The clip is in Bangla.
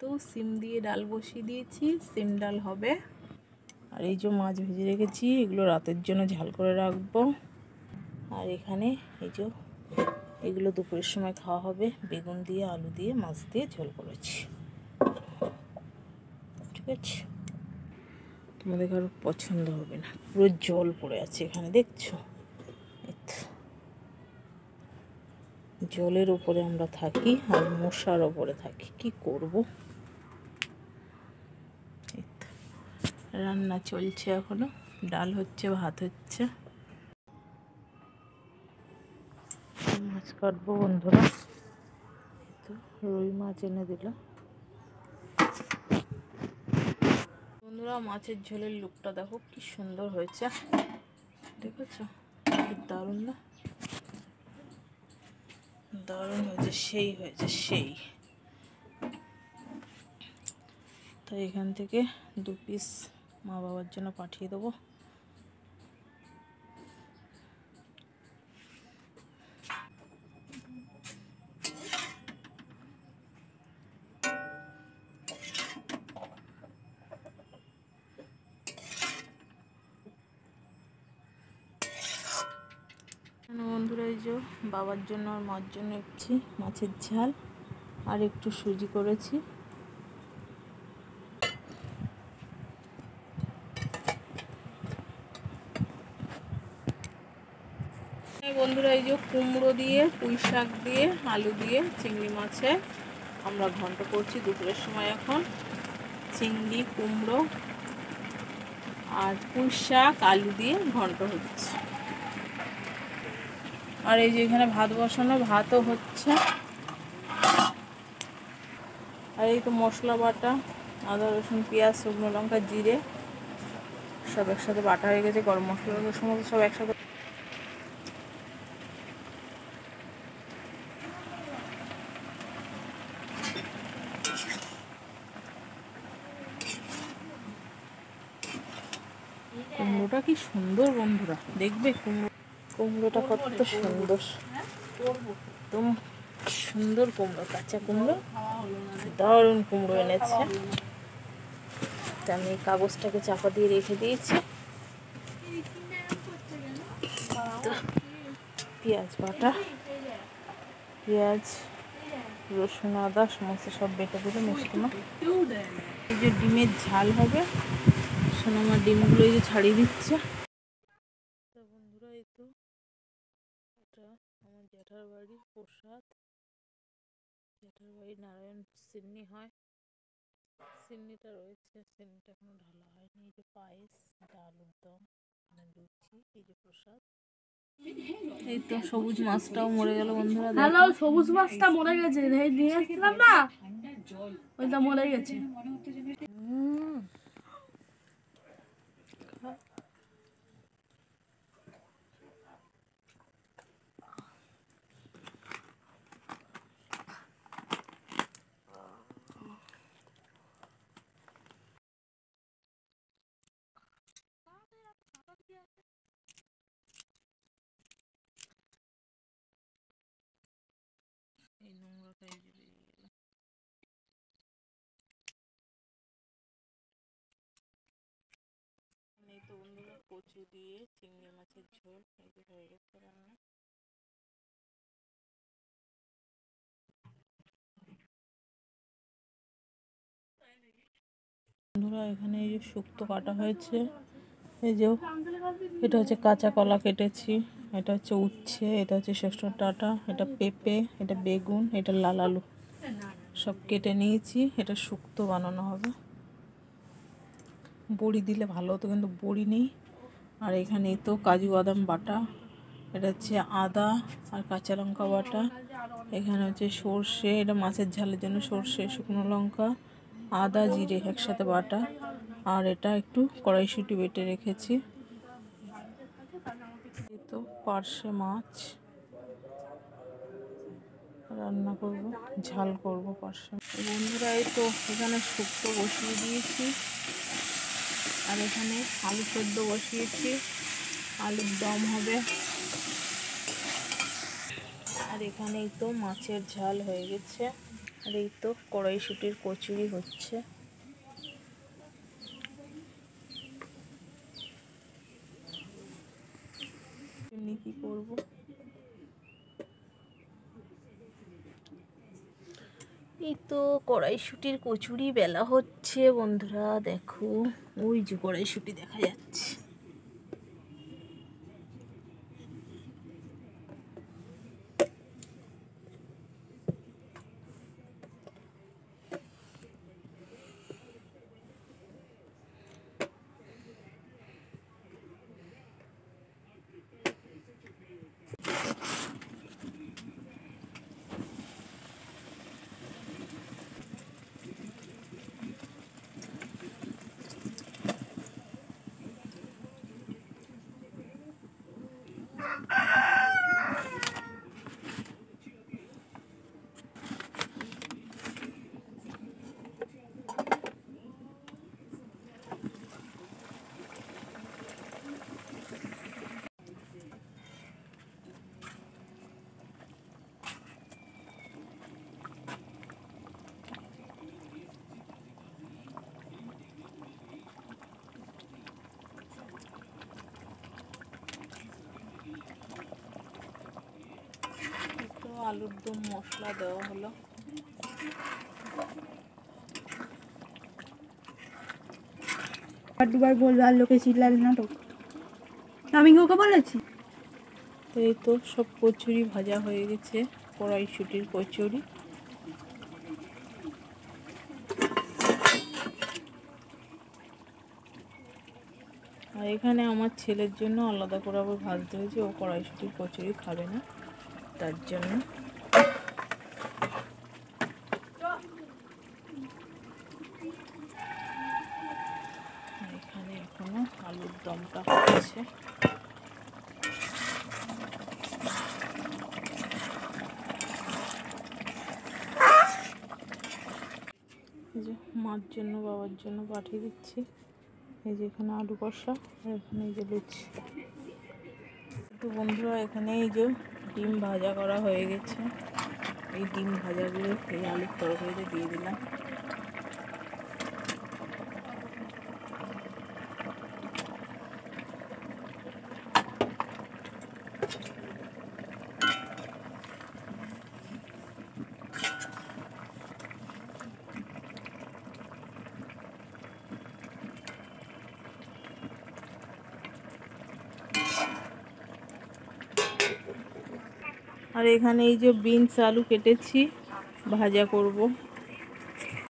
তো সিম দিয়ে ডাল বসিয়ে দিয়েছি, সিম ডাল হবে। আর এই যে মাছ ভেজে রেখেছি, এগুলো রাতের জন্য ঝাল করে রাখবো। আর এখানে এই যে এগুলো দুপুরের সময় খাওয়া হবে, বেগুন দিয়ে আলু দিয়ে মাছ দিয়ে ঝোল করেছি। ঠিক আছে, তোমাদের কারো পছন্দ হবে না, পুরো জল পড়ে আছে এখানে, দেখছো? জলের উপরে আমরা থাকি আর মশার উপরে থাকি, কি করব। রান্না চলছে এখনো, ডাল হচ্ছে, ভাত হচ্ছে। মাছ কাটবো বন্ধুরা, তো রুই মাছ এনে দিল বন্ধুরা। মাছের ঝোলের লুকটা দেখো কি সুন্দর হয়েছে, দেখেছো? কি দারুণ না? দারুণ হয়েছে, সেই হয়েছে, সেই। তো এখান থেকে 2 পিস মা বাবার জন্য পাঠিয়ে দেবো। বন্ধুরা এই যে বাবার জন্য আর মার জন্য একটু মাছের ঝাল আর একটু সুজি করেছি। বন্ধুরা এই যে কুমড়ো দিয়ে, পুঁই শাক দিয়ে, আলু দিয়ে চিংড়ি মাছে আমরা ঘন্ট করছি দুপুরের সময়। এখন চিংড়ি, কুমড়ো আর পুঁই শাক আলু দিয়ে ঘন্ট হচ্ছে। আর এই যে এখানে ভাত বসানো, ভাতও হচ্ছে। আর এই তো মশলা বাটা, আদা রসুন পেঁয়াজ শুকনো লঙ্কা জিরে সব একসাথে বাটা হয়ে গেছে। গরম মশলা সমস্ত সব একসাথে। কুমড়োটা কি সুন্দর বন্ধুরা, দেখবে কুমড়োটা কত সুন্দর, একদম সুন্দর কুমড়ো, কাঁচা কুমড়ো, দারুণ কুমড়ো এনেছে। আমি কাগজটাকে চাপা দিয়ে রেখে দিয়েছি। পেঁয়াজ বাটা, পেঁয়াজ রসুন আদা সমস্ত সব বেটে দিল মিষ্টি মা। এই যে ডিমের ঝাল হবে, সোনামা ডিমগুলো এই যে ছাড়িয়ে দিচ্ছে। বন্ধুরা এই তো এটা আমার জ্যাঠার বাড়ির প্রসাদ, জ্যাঠার বাড়ি নারায়ণ সিন্নি হয়, সিন্নিটা রয়েছে, সিন্নিটা এখনো ঢালা হয়নি। এই যে পায়েস, ডাল, দম, লুচি, এই যে প্রসাদ। এই তো সবুজ মাছটাও মরে গেল বন্ধুরা। হ্যালো, সবুজ মাছটা মরে গেছে, নিয়ে আসছিলাম না, ওইটা মরে গেছে। এই নোংরাটাই বেরিয়ে গেল। এই তো বন্ধুরা কচু দিয়ে চিংড়ি মাছের ঝোল এই যে হয়ে গেছে রান্না। বন্ধুরা এখানে এই যে শুক্তো কাটা হয়েছে, এই যে এটা হচ্ছে কাঁচা কলা কেটেছি, এটা হচ্ছে উচ্ছে, এটা হচ্ছে সরষের ডাঁটা, এটা পেঁপে, এটা বেগুন, এটা লাল আলু সব কেটে নিয়েছি। এটা শুক্তো বানানো হবে। বড়ি দিলে ভালো হতো কিন্তু বড়ি নেই। আর এখানে তো কাজু বাদাম বাটা, এটা হচ্ছে আদা আর কাঁচা লঙ্কা বাটা, এখানে হচ্ছে সর্ষে, এটা মাছের ঝালের জন্য সর্ষে, শুকনো লঙ্কা, আদা জিরে একসাথে বাটা, আর এটা একটু কড়াইশুঁটি বেটে রেখেছি। এই তো পার্শে মাছ রান্না করব, ঝাল করব পার্শে। বন্ধুরা এই তো এখানে শুক্তো বসিয়ে দিয়েছি, আর এখানে আলু সেদ্ধ বসিয়েছি, আলুর দম হবে। আর এখানেই তো মাছের ঝাল হয়ে গেছে। আর এই তো কড়াইশুঁটির কচুরি হচ্ছে। এমনি কি করব, এই তো কড়াইশুঁটির কচুরি বেলা হচ্ছে বন্ধুরা। দেখো ওই যে কড়াইশুঁটি দেখা যাচ্ছে। আলুর দম মশলা দেওয়া হলো। দুবার বলবো আর লোকে চিল্লালে নাটক, আমি কি ওকে বলেছি? এই তো সব কচুরি ভাজা হয়ে গেছে, কড়াইশুঁটির কচুরি। আর এখানে আমার ছেলের জন্য আলাদা করে আবার ভাজতে হয়েছে, ও কড়াইশুঁটির কচুরি খাবে না, তার জন্য। এখানে এখনো আলুর দমটা হচ্ছে। এই যে মার জন্য বাবার জন্য পাঠিয়ে দিচ্ছি। এই যে এখানে আলু কষা, আর এখানে এই যে লুচি। তো বন্ধুরা এখানে এই যে ডিম ভাজা করা হয়ে গেছে, এই ডিম ভাজাগুলো এই আলুর তরকারিতে দিয়ে দিলাম। আর এখানে এই যে বিনস আলু কেটেছি, ভাজা করব।